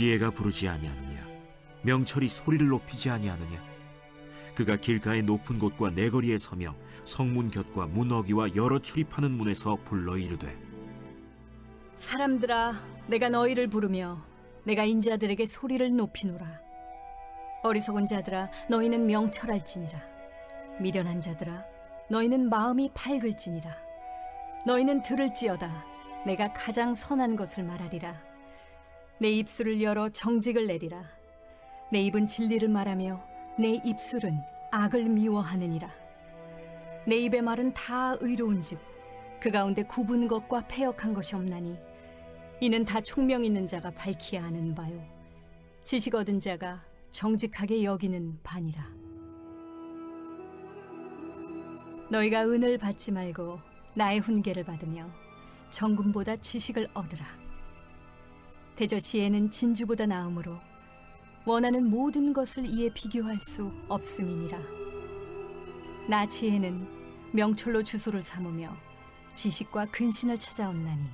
지혜가 부르지 아니하느냐? 명철이 소리를 높이지 아니하느냐? 그가 길가의 높은 곳과 내거리에 서며 성문 곁과 문 어귀와 여러 출입하는 문에서 불러 이르되, 사람들아, 내가 너희를 부르며 내가 인자들에게 소리를 높이노라. 어리석은 자들아, 너희는 명철할지니라. 미련한 자들아, 너희는 마음이 밝을지니라. 너희는 들을지어다. 내가 가장 선한 것을 말하리라. 내 입술을 열어 정직을 내리라. 내 입은 진리를 말하며 내 입술은 악을 미워하느니라. 내 입의 말은 다 의로운즉 그 가운데 굽은 것과 패역한 것이 없나니 이는 다 총명 있는 자가 밝히 아는 바요 지식 얻은 자가 정직하게 여기는 바니라. 너희가 은을 받지 말고 나의 훈계를 받으며 정금보다 지식을 얻으라. 대저 지혜는 진주보다 나음으로 원하는 모든 것을 이에 비교할 수 없음이니라. 나 지혜는 명철로 주소를 삼으며 지식과 근신을 찾아온나니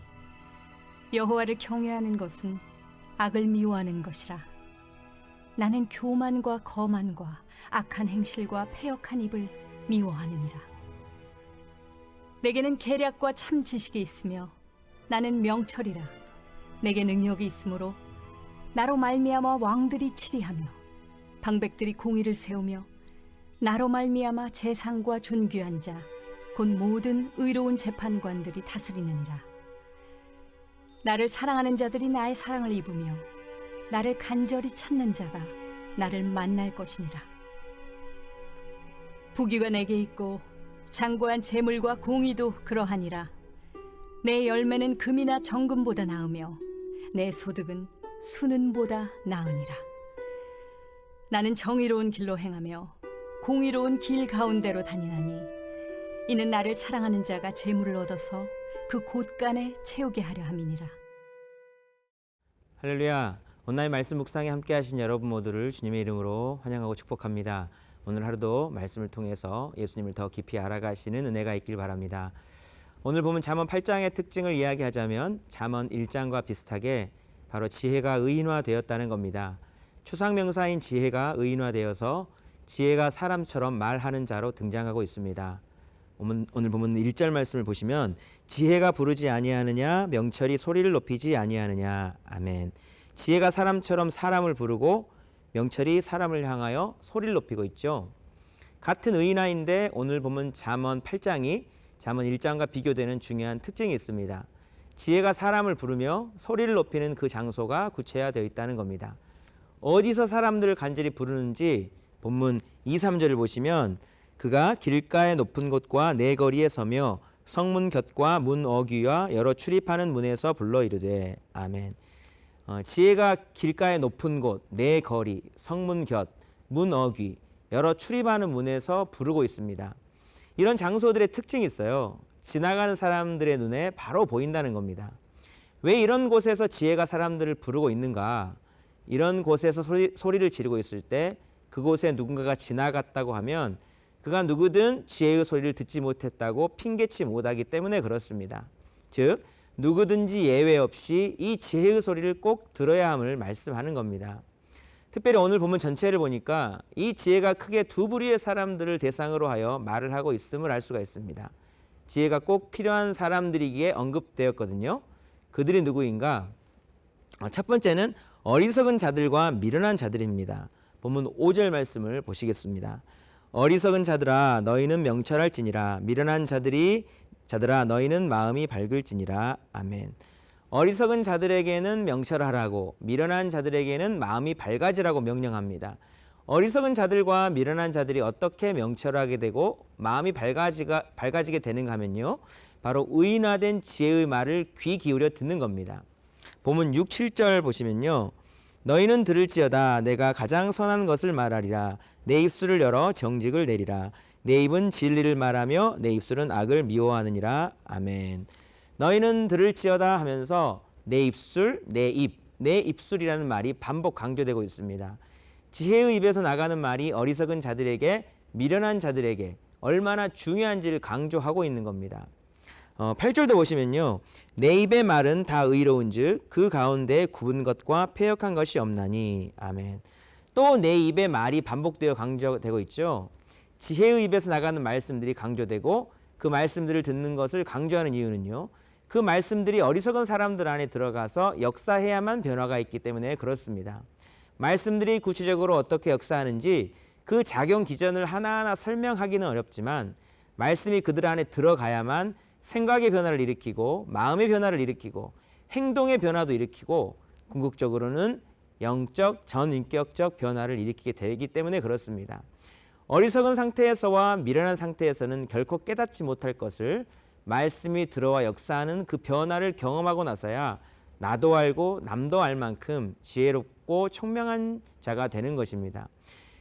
여호와를 경외하는 것은 악을 미워하는 것이라. 나는 교만과 거만과 악한 행실과 패역한 입을 미워하느니라. 내게는 계략과 참 지식이 있으며 나는 명철이라. 내게 능력이 있으므로 나로 말미암아 왕들이 치리하며 방백들이 공의를 세우며 나로 말미암아 재상과 존귀한 자 곧 모든 의로운 재판관들이 다스리느니라. 나를 사랑하는 자들이 나의 사랑을 입으며 나를 간절히 찾는 자가 나를 만날 것이니라. 부귀가 내게 있고 장고한 재물과 공의도 그러하니라. 내 열매는 금이나 정금보다 나으며 내 소득은 수는보다 나으니라. 나는 정의로운 길로 행하며 공의로운 길 가운데로 다니나니 이는 나를 사랑하는 자가 재물을 얻어서 그 곳간에 채우게 하려 함이니라. 할렐루야. 오늘 말씀 묵상에 함께 하신 여러분 모두를 주님의 이름으로 환영하고 축복합니다. 오늘 하루도 말씀을 통해서 예수님을 더 깊이 알아가시는 은혜가 있길 바랍니다. 오늘 보면 잠언 8장의 특징을 이야기하자면 잠언 1장과 비슷하게 바로 지혜가 의인화되었다는 겁니다. 추상명사인 지혜가 의인화되어서 지혜가 사람처럼 말하는 자로 등장하고 있습니다. 오늘 보면 1절 말씀을 보시면 지혜가 부르지 아니하느냐, 명철이 소리를 높이지 아니하느냐. 아멘. 지혜가 사람처럼 사람을 부르고 명철이 사람을 향하여 소리를 높이고 있죠. 같은 의인화인데 오늘 보면 잠언 8장이 잠언 1장과 비교되는 중요한 특징이 있습니다. 지혜가 사람을 부르며 소리를 높이는 그 장소가 구체화되어 있다는 겁니다. 어디서 사람들을 간절히 부르는지 본문 2, 3절을 보시면 그가 길가의 높은 곳과 내거리에 서며 성문 곁과 문 어귀와 여러 출입하는 문에서 불러 이르되. 아멘. 지혜가 길가의 높은 곳, 내거리, 성문 곁, 문 어귀, 여러 출입하는 문에서 부르고 있습니다. 이런 장소들의 특징이 있어요. 지나가는 사람들의 눈에 바로 보인다는 겁니다. 왜 이런 곳에서 지혜가 사람들을 부르고 있는가? 이런 곳에서 소리를 지르고 있을 때 그곳에 누군가가 지나갔다고 하면 그가 누구든 지혜의 소리를 듣지 못했다고 핑계치 못하기 때문에 그렇습니다. 즉 누구든지 예외 없이 이 지혜의 소리를 꼭 들어야 함을 말씀하는 겁니다. 특별히 오늘 본문 전체를 보니까 이 지혜가 크게 두 부류의 사람들을 대상으로 하여 말을 하고 있음을 알 수가 있습니다. 지혜가 꼭 필요한 사람들이기에 언급되었거든요. 그들이 누구인가? 첫 번째는 어리석은 자들과 미련한 자들입니다. 본문 5절 말씀을 보시겠습니다. 어리석은 자들아 너희는 명철할지니라. 미련한 자들아 너희는 마음이 밝을지니라. 아멘. 어리석은 자들에게는 명철하라고, 미련한 자들에게는 마음이 밝아지라고 명령합니다. 어리석은 자들과 미련한 자들이 어떻게 명철하게 되고 마음이 밝아지게 되는가 하면요, 바로 의인화된 지혜의 말을 귀 기울여 듣는 겁니다. 본문 6, 7절 보시면요, 너희는 들을지어다. 내가 가장 선한 것을 말하리라. 내 입술을 열어 정직을 내리라. 내 입은 진리를 말하며 내 입술은 악을 미워하느니라. 아멘. 너희는 들을지어다 하면서 내 입술, 내 입, 내 입술이라는 말이 반복 강조되고 있습니다. 지혜의 입에서 나가는 말이 어리석은 자들에게, 미련한 자들에게 얼마나 중요한지를 강조하고 있는 겁니다. 8절도 보시면요. 내 입의 말은 다 의로운즉 그 가운데 굽은 것과 패역한 것이 없나니. 아멘. 또 내 입의 말이 반복되어 강조되고 있죠. 지혜의 입에서 나가는 말씀들이 강조되고 그 말씀들을 듣는 것을 강조하는 이유는요. 그 말씀들이 어리석은 사람들 안에 들어가서 역사해야만 변화가 있기 때문에 그렇습니다. 말씀들이 구체적으로 어떻게 역사하는지 그 작용 기전을 하나하나 설명하기는 어렵지만 말씀이 그들 안에 들어가야만 생각의 변화를 일으키고 마음의 변화를 일으키고 행동의 변화도 일으키고 궁극적으로는 영적 전인격적 변화를 일으키게 되기 때문에 그렇습니다. 어리석은 상태에서와 미련한 상태에서는 결코 깨닫지 못할 것을 말씀이 들어와 역사하는 그 변화를 경험하고 나서야 나도 알고 남도 알 만큼 지혜롭고 총명한 자가 되는 것입니다.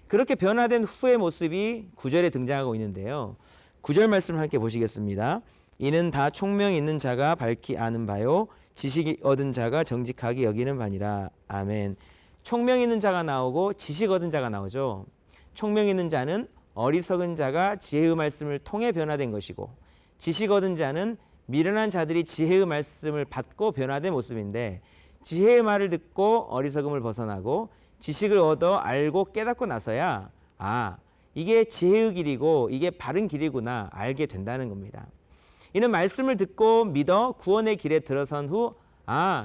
그렇게 변화된 후의 모습이 9절에 등장하고 있는데요. 9절 말씀을 함께 보시겠습니다. 이는 다 총명 있는 자가 밝히 아는 바요 지식이 얻은 자가 정직하게 여기는 바니라. 아멘. 총명 있는 자가 나오고 지식 얻은 자가 나오죠. 총명 있는 자는 어리석은 자가 지혜의 말씀을 통해 변화된 것이고 지식 얻은 자는 미련한 자들이 지혜의 말씀을 받고 변화된 모습인데 지혜의 말을 듣고 어리석음을 벗어나고 지식을 얻어 알고 깨닫고 나서야 이게 지혜의 길이고 이게 바른 길이구나 알게 된다는 겁니다. 이는 말씀을 듣고 믿어 구원의 길에 들어선 후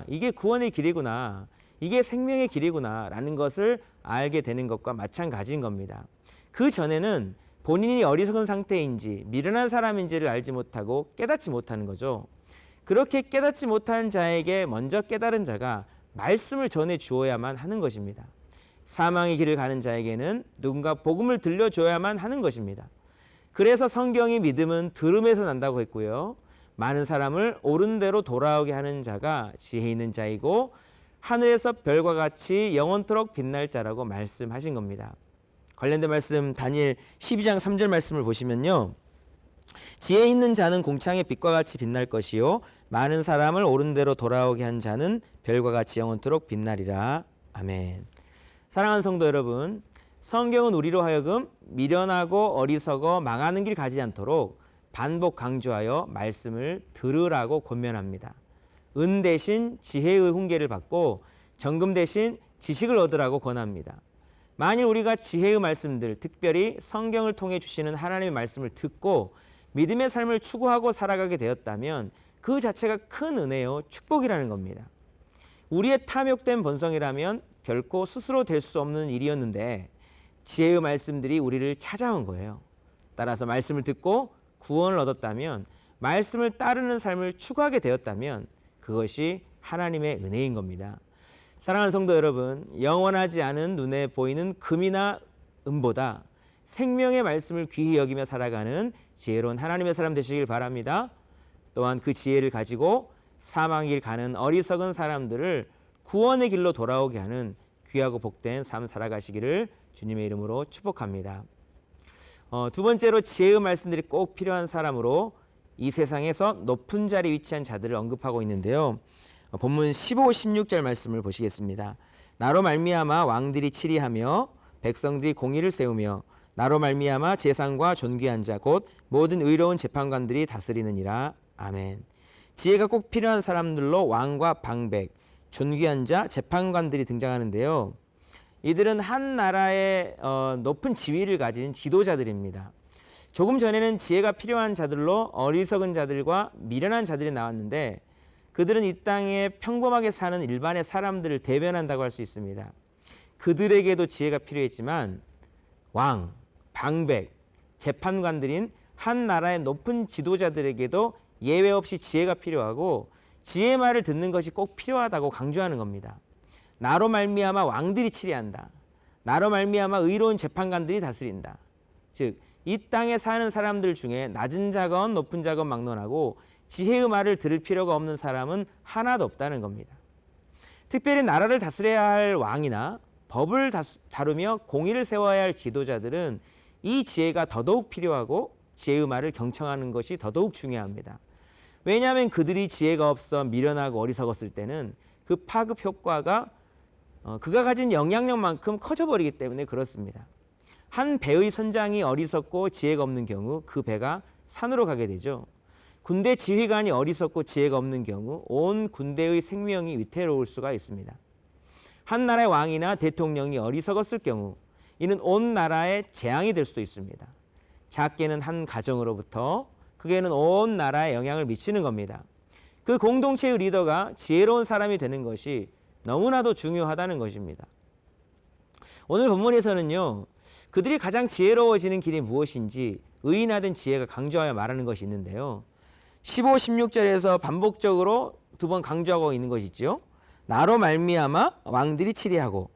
이게 구원의 길이구나 이게 생명의 길이구나 라는 것을 알게 되는 것과 마찬가지인 겁니다. 그 전에는 본인이 어리석은 상태인지 미련한 사람인지를 알지 못하고 깨닫지 못하는 거죠. 그렇게 깨닫지 못한 자에게 먼저 깨달은 자가 말씀을 전해 주어야만 하는 것입니다. 사망의 길을 가는 자에게는 누군가 복음을 들려줘야만 하는 것입니다. 그래서 성경이 믿음은 들음에서 난다고 했고요. 많은 사람을 옳은 대로 돌아오게 하는 자가 지혜 있는 자이고 하늘에서 별과 같이 영원토록 빛날 자라고 말씀하신 겁니다. 관련된 말씀 다니엘 12장 3절 말씀을 보시면요. 지혜 있는 자는 궁창의 빛과 같이 빛날 것이요 많은 사람을 옳은 대로 돌아오게 한 자는 별과 같이 영원토록 빛나리라. 아멘. 사랑하는 성도 여러분, 성경은 우리로 하여금 미련하고 어리석어 망하는 길 가지 않도록 반복 강조하여 말씀을 들으라고 권면합니다. 은 대신 지혜의 훈계를 받고 정금 대신 지식을 얻으라고 권합니다. 만일 우리가 지혜의 말씀들, 특별히 성경을 통해 주시는 하나님의 말씀을 듣고 믿음의 삶을 추구하고 살아가게 되었다면 그 자체가 큰 은혜요, 축복이라는 겁니다. 우리의 탐욕된 본성이라면 결코 스스로 될 수 없는 일이었는데 지혜의 말씀들이 우리를 찾아온 거예요. 따라서 말씀을 듣고 구원을 얻었다면, 말씀을 따르는 삶을 추구하게 되었다면 그것이 하나님의 은혜인 겁니다. 사랑하는 성도 여러분, 영원하지 않은 눈에 보이는 금이나 은보다 생명의 말씀을 귀히 여기며 살아가는 지혜로운 하나님의 사람 되시길 바랍니다. 또한 그 지혜를 가지고 사망의 길 가는 어리석은 사람들을 구원의 길로 돌아오게 하는 귀하고 복된 삶 살아가시기를 주님의 이름으로 축복합니다. 두 번째로 지혜의 말씀들이 꼭 필요한 사람으로 이 세상에서 높은 자리에 위치한 자들을 언급하고 있는데요. 본문 15, 16절 말씀을 보시겠습니다. 나로 말미암아 왕들이 치리하며 백성들이 공의를 세우며 나로 말미암아 재상과 존귀한 자 곧 모든 의로운 재판관들이 다스리느니라. 아멘. 지혜가 꼭 필요한 사람들로 왕과 방백, 존귀한 자, 재판관들이 등장하는데요. 이들은 한 나라의 높은 지위를 가진 지도자들입니다. 조금 전에는 지혜가 필요한 자들로 어리석은 자들과 미련한 자들이 나왔는데 그들은 이 땅에 평범하게 사는 일반의 사람들을 대변한다고 할 수 있습니다. 그들에게도 지혜가 필요했지만 왕, 방백, 재판관들인 한 나라의 높은 지도자들에게도 예외 없이 지혜가 필요하고 지혜의 말을 듣는 것이 꼭 필요하다고 강조하는 겁니다. 나로 말미암아 왕들이 치리한다. 나로 말미암아 의로운 재판관들이 다스린다. 즉 이 땅에 사는 사람들 중에 낮은 자건 높은 자건 막론하고 지혜의 말을 들을 필요가 없는 사람은 하나도 없다는 겁니다. 특별히 나라를 다스려야 할 왕이나 법을 다루며 공의를 세워야 할 지도자들은 이 지혜가 더더욱 필요하고 지혜의 말을 경청하는 것이 더더욱 중요합니다. 왜냐하면 그들이 지혜가 없어 미련하고 어리석었을 때는 그 파급 효과가 그가 가진 영향력만큼 커져버리기 때문에 그렇습니다. 한 배의 선장이 어리석고 지혜가 없는 경우 그 배가 산으로 가게 되죠. 군대 지휘관이 어리석고 지혜가 없는 경우 온 군대의 생명이 위태로울 수가 있습니다. 한 나라의 왕이나 대통령이 어리석었을 경우 이는 온 나라의 재앙이 될 수도 있습니다. 작게는 한 가정으로부터 크게는 온 나라에 영향을 미치는 겁니다. 그 공동체의 리더가 지혜로운 사람이 되는 것이 너무나도 중요하다는 것입니다. 오늘 본문에서는요, 그들이 가장 지혜로워지는 길이 무엇인지 의인화된 지혜가 강조하여 말하는 것이 있는데요. 15, 16절에서 반복적으로 두 번 강조하고 있는 것이지요. 나로 말미암아 왕들이 치리하고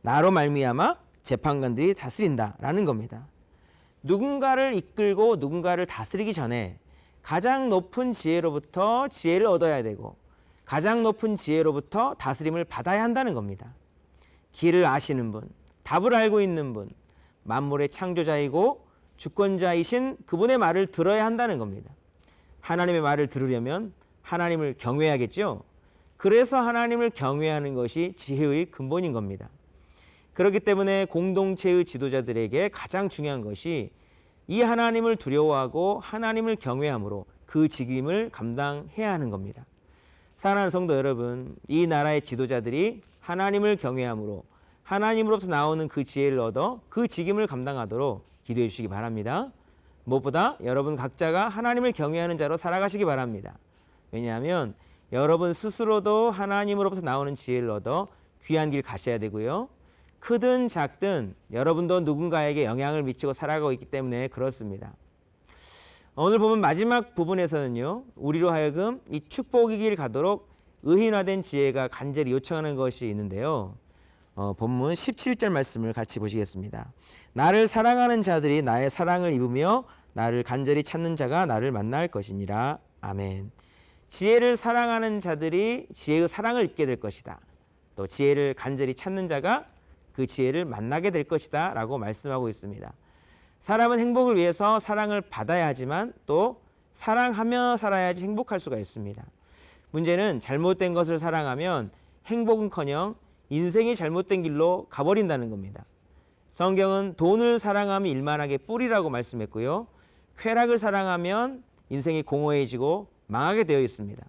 나로 말미암아 재판관들이 다스린다라는 겁니다. 누군가를 이끌고 누군가를 다스리기 전에 가장 높은 지혜로부터 지혜를 얻어야 되고 가장 높은 지혜로부터 다스림을 받아야 한다는 겁니다. 길을 아시는 분, 답을 알고 있는 분, 만물의 창조자이고 주권자이신 그분의 말을 들어야 한다는 겁니다. 하나님의 말을 들으려면 하나님을 경외하겠죠. 그래서 하나님을 경외하는 것이 지혜의 근본인 겁니다. 그렇기 때문에 공동체의 지도자들에게 가장 중요한 것이 이 하나님을 두려워하고 하나님을 경외함으로 그 직임을 감당해야 하는 겁니다. 사랑하는 성도 여러분, 이 나라의 지도자들이 하나님을 경외함으로 하나님으로부터 나오는 그 지혜를 얻어 그 직임을 감당하도록 기도해 주시기 바랍니다. 무엇보다 여러분 각자가 하나님을 경외하는 자로 살아가시기 바랍니다. 왜냐하면 여러분 스스로도 하나님으로부터 나오는 지혜를 얻어 귀한 길 가셔야 되고요. 크든 작든 여러분도 누군가에게 영향을 미치고 살아가고 있기 때문에 그렇습니다. 오늘 보면 마지막 부분에서는요, 우리로 하여금 이 축복의 길 가도록 의인화된 지혜가 간절히 요청하는 것이 있는데요. 본문 17절 말씀을 같이 보시겠습니다. 나를 사랑하는 자들이 나의 사랑을 입으며 나를 간절히 찾는 자가 나를 만날 것이니라. 아멘. 지혜를 사랑하는 자들이 지혜의 사랑을 입게 될 것이다. 또 지혜를 간절히 찾는 자가 그 지혜를 만나게 될 것이다 라고 말씀하고 있습니다. 사람은 행복을 위해서 사랑을 받아야 하지만 또 사랑하며 살아야지 행복할 수가 있습니다. 문제는 잘못된 것을 사랑하면 행복은커녕 인생이 잘못된 길로 가버린다는 겁니다. 성경은 돈을 사랑하면 일만하게 뿔이라고 말씀했고요. 쾌락을 사랑하면 인생이 공허해지고 망하게 되어 있습니다.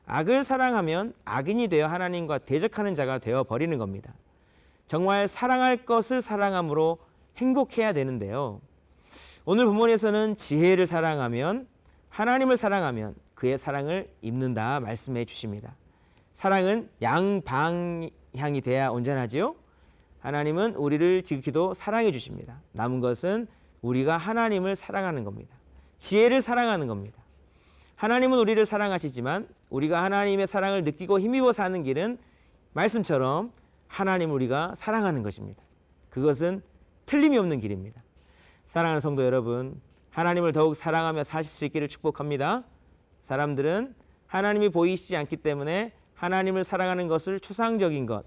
악을 사랑하면 악인이 되어 하나님과 대적하는 자가 되어버리는 겁니다. 정말 사랑할 것을 사랑함으로 행복해야 되는데요. 오늘 본문에서는 지혜를 사랑하면 하나님을 사랑하면 그의 사랑을 입는다 말씀해 주십니다. 사랑은 양방향이 돼야 온전하지요. 하나님은 우리를 지극히도 사랑해 주십니다. 남은 것은 우리가 하나님을 사랑하는 겁니다. 지혜를 사랑하는 겁니다. 하나님은 우리를 사랑하시지만 우리가 하나님의 사랑을 느끼고 힘입어 사는 길은 말씀처럼 하나님을 우리가 사랑하는 것입니다. 그것은 틀림이 없는 길입니다. 사랑하는 성도 여러분, 하나님을 더욱 사랑하며 사실 수 있기를 축복합니다. 사람들은 하나님이 보이시지 않기 때문에 하나님을 사랑하는 것을 추상적인 것,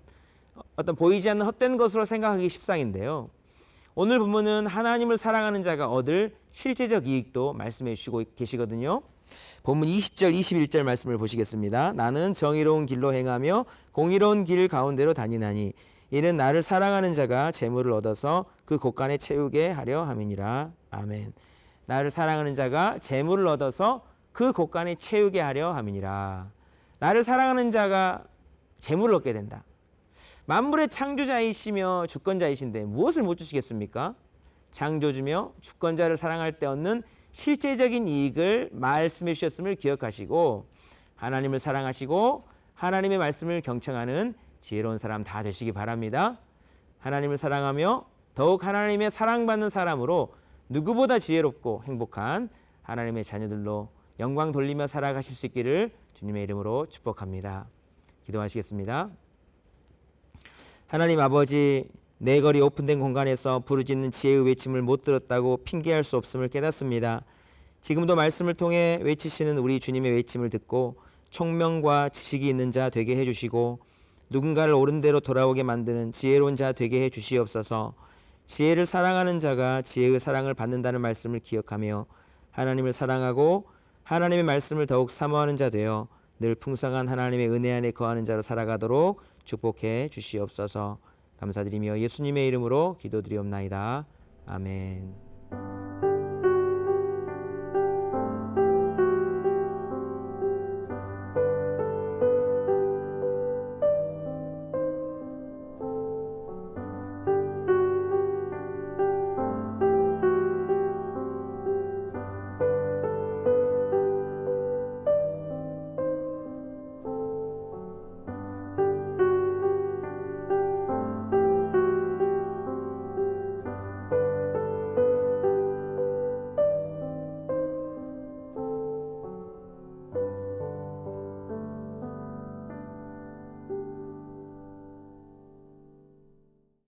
어떤 보이지 않는 헛된 것으로 생각하기 십상인데요. 오늘 본문은 하나님을 사랑하는 자가 얻을 실제적 이익도 말씀해 주시고 계시거든요. 본문 20절 21절 말씀을 보시겠습니다. 나는 정의로운 길로 행하며 공의로운 길 가운데로 다니나니 이는 나를 사랑하는 자가 재물을 얻어서 그 곳간에 채우게 하려 함이니라. 아멘. 나를 사랑하는 자가 재물을 얻어서 그 곳간에 채우게 하려 함이니라. 나를 사랑하는 자가 재물을 얻게 된다. 만물의 창조자이시며 주권자이신데 무엇을 못 주시겠습니까? 창조주며 주권자를 사랑할 때 얻는 실제적인 이익을 말씀해 주셨음을 기억하시고 하나님을 사랑하시고 하나님의 말씀을 경청하는 지혜로운 사람 다 되시기 바랍니다. 하나님을 사랑하며 더욱 하나님의 사랑받는 사람으로 누구보다 지혜롭고 행복한 하나님의 자녀들로 영광 돌리며 살아가실 수 있기를 주님의 이름으로 축복합니다. 기도하시겠습니다. 하나님 아버지, 내 거리 오픈된 공간에서 부르짖는 지혜의 외침을 못 들었다고 핑계할 수 없음을 깨닫습니다. 지금도 말씀을 통해 외치시는 우리 주님의 외침을 듣고 총명과 지식이 있는 자 되게 해주시고 누군가를 옳은 대로 돌아오게 만드는 지혜로운 자 되게 해주시옵소서. 지혜를 사랑하는 자가 지혜의 사랑을 받는다는 말씀을 기억하며 하나님을 사랑하고 하나님의 말씀을 더욱 사모하는 자 되어 늘 풍성한 하나님의 은혜 안에 거하는 자로 살아가도록 축복해 주시옵소서. 감사드리며 예수님의 이름으로 기도드리옵나이다. 아멘.